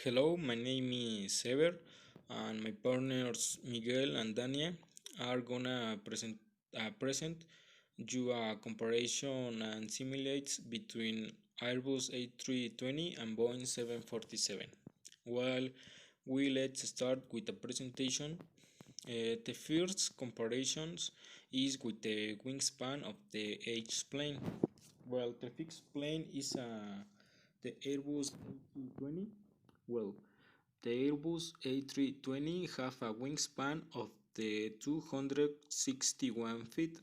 Hello, my name is Sever, and my partners Miguel and Daniel are gonna present you a comparison and simulates between Airbus A320 and Boeing 747. Well, let's start with the presentation. The first comparisons is with the wingspan of the H plane. Well, the fixed plane is the Airbus A320. Well, the Airbus A320 have a wingspan of the 261 feet,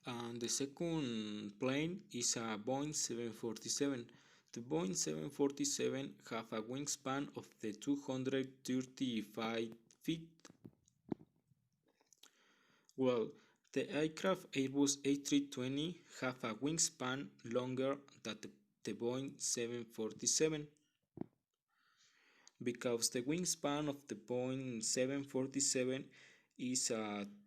and the second plane is a Boeing 747. The Boeing 747 have a wingspan of the 235 feet. Well, the aircraft Airbus A320 have a wingspan longer than the Boeing 747. Because the wingspan of the Boeing 747 is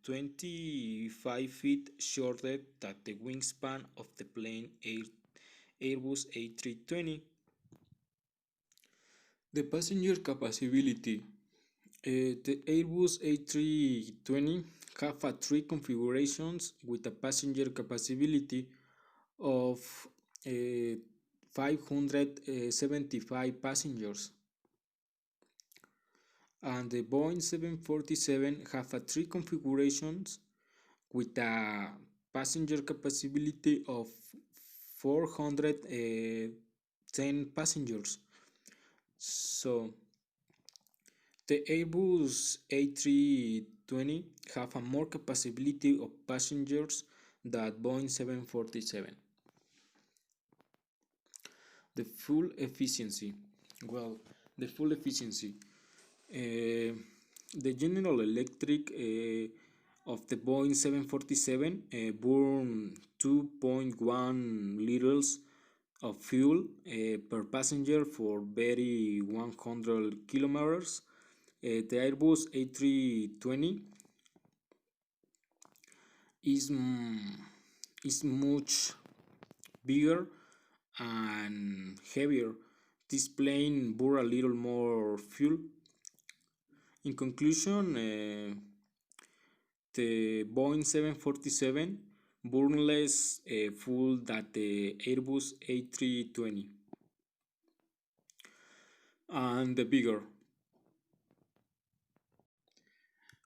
25 feet shorter than the wingspan of the Airbus A320. The passenger capability. The Airbus A320 have three configurations with a passenger capability of 575 passengers, and the Boeing 747 have three configurations with a passenger capability of 410 passengers. So the Airbus A320 have a more capability of passengers than Boeing 747. The fuel efficiency. Well, the fuel efficiency. The General Electric of the Boeing 747 burn 2.1 liters of fuel per passenger for every 100 kilometers. The Airbus A320 is, is much bigger and heavier. This plane burn a little more fuel. In conclusion, the Boeing 747 burn less fuel than the Airbus A320 and the bigger.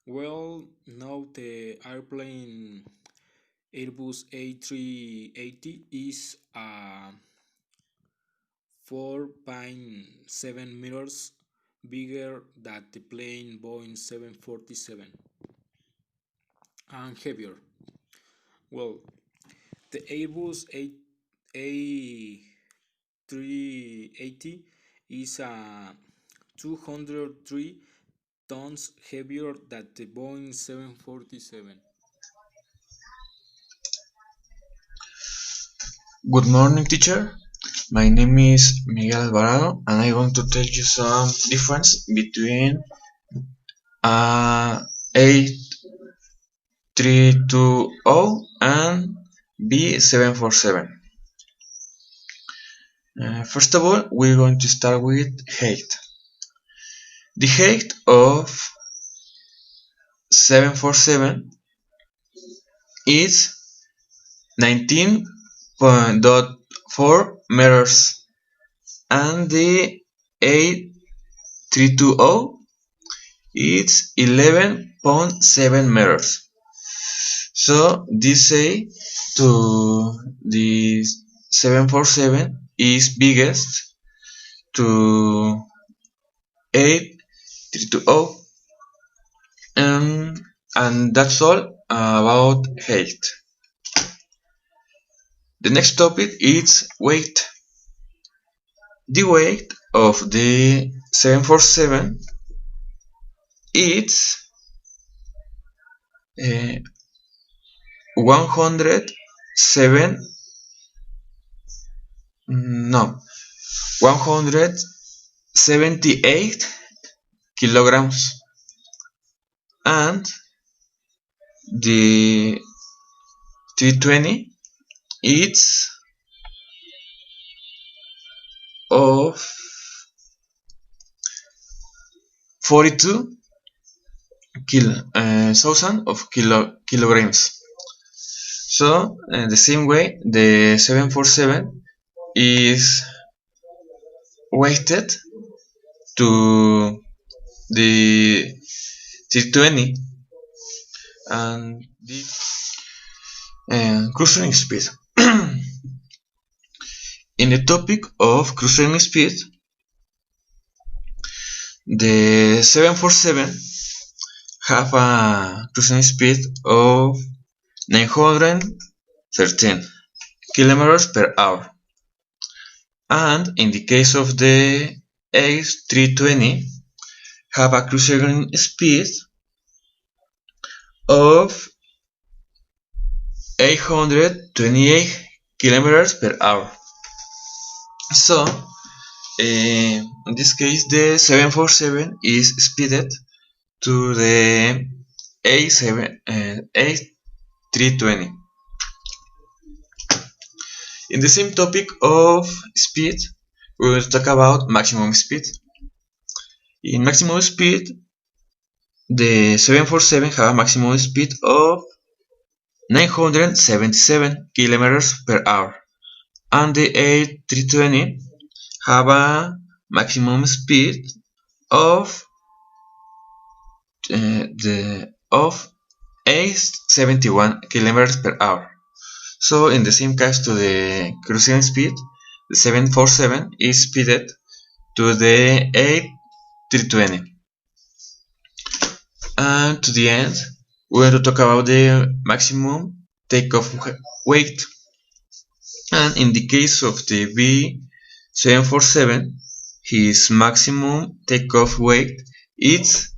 Well, now the airplane Airbus A380 is 4.7 meters bigger than the plane Boeing 747 and heavier. Well, the Airbus A380 is 203 tons heavier than the Boeing 747. Good morning, teacher. My name is Miguel Alvarado, and I'm going to tell you some difference between A320 and B747. First of all, we're going to start with height. The height of 747 is 19.4 meters, and the A320 is 11.7 meters. So this say to the 747 is biggest to A320, and that's all about height. The next topic is weight. The weight of the 747 is 107 no 178 kilograms, and the 320 it's of 42,000 of kilograms. So, the same way, the 747 is weighted to the 320 and the cruising speed. In the topic of cruising speed, the 747 have a cruising speed of 913 kilometers per hour, and in the case of the A320 have a cruising speed of 828 kilometers per hour. So, in this case, the 747 is speeded to the A320. In the same topic of speed, we will talk about maximum speed. In maximum speed, the 747 have a maximum speed of 977 kilometers per hour, and the A320 have a maximum speed of 871 kilometers per hour. So, in the same case to the cruising speed, the 747 is speeded to the A320. And to the end, we're going to talk about the maximum takeoff weight. And in the case of the B747, his maximum takeoff weight is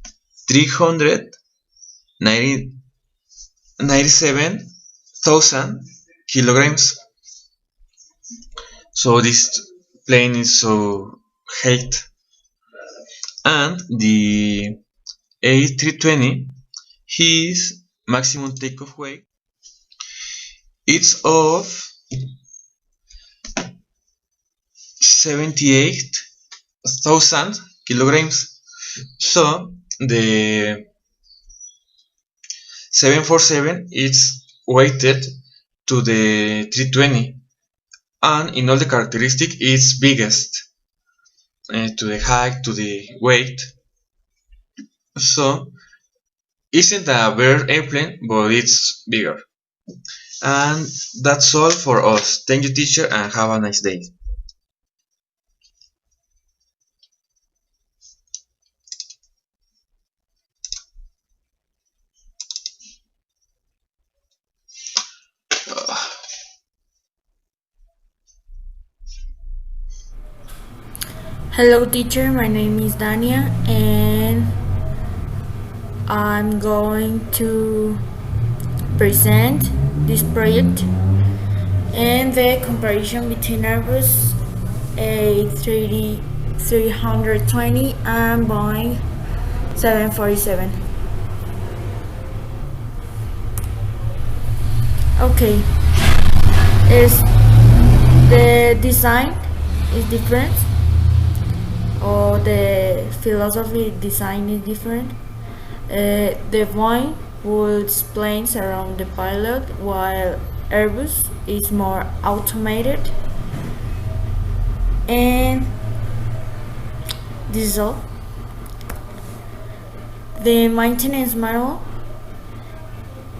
397,000 kilograms. So this plane is so height, and the A320, his maximum takeoff weight is of 78,000 kilograms. So the 747 is weighted to the 320, and in all the characteristics it's biggest, to the height, to the weight. So isn't a better airplane, but it's bigger. And that's all for us. Thank you, teacher, and have a nice day. Hello teacher, my name is Dania and I'm going to present this project and the comparison between Airbus A320 and Boeing 747. Okay, the design is different, or the philosophy design is different. The Boeing will explain around the pilot, while Airbus is more automated. And this is all. The maintenance manual.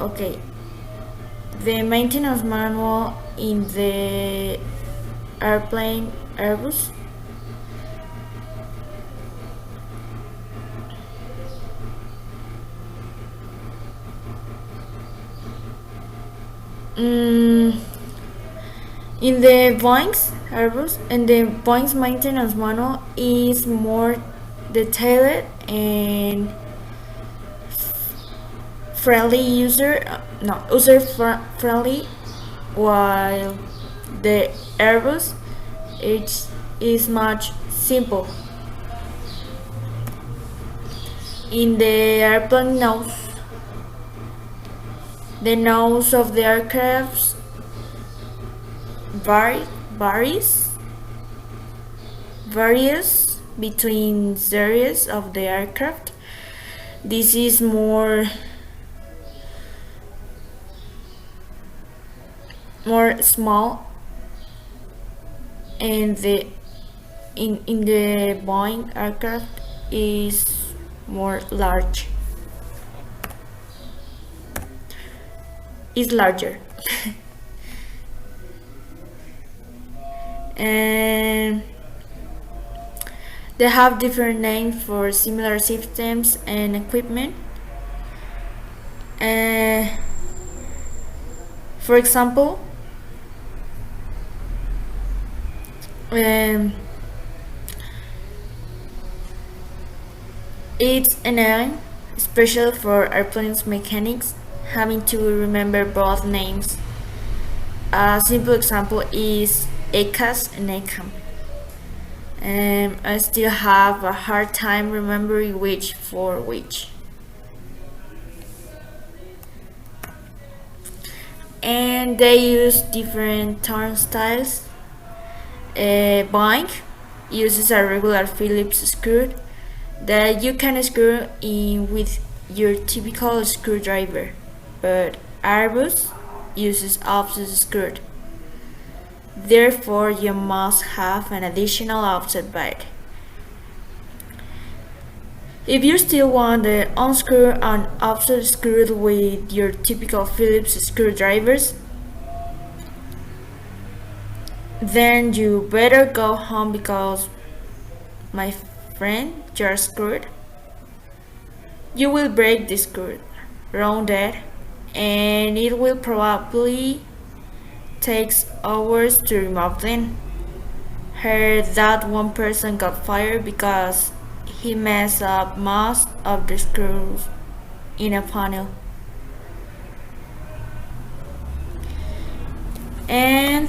Okay. The maintenance manual in the airplane Airbus in the Boeing's Airbus, and the Boeing's maintenance manual is more detailed and user friendly, while the Airbus is much simple. In the airplane nose, the nose of the aircraft varies, varies between series of the aircraft. This is more small, and the in the Boeing aircraft is more large. Is larger. And they have different names for similar systems and equipment. For example, it's an name special for airplanes mechanics having to remember both names. A simple example is ACAS and ACAM. I still have a hard time remembering which for which. And they use different turn styles. Boeing uses a regular Phillips screw that you can screw in with your typical screwdriver, but Airbus uses offset screw. Therefore, you must have an additional offset bite. If you still want to unscrew and offset screw with your typical Phillips screwdrivers, then you better go home because, my friend, you're screwed. You will break the screw, round it, and it will probably take hours to remove them. Heard that one person got fired because he messed up most of the screws in a panel. And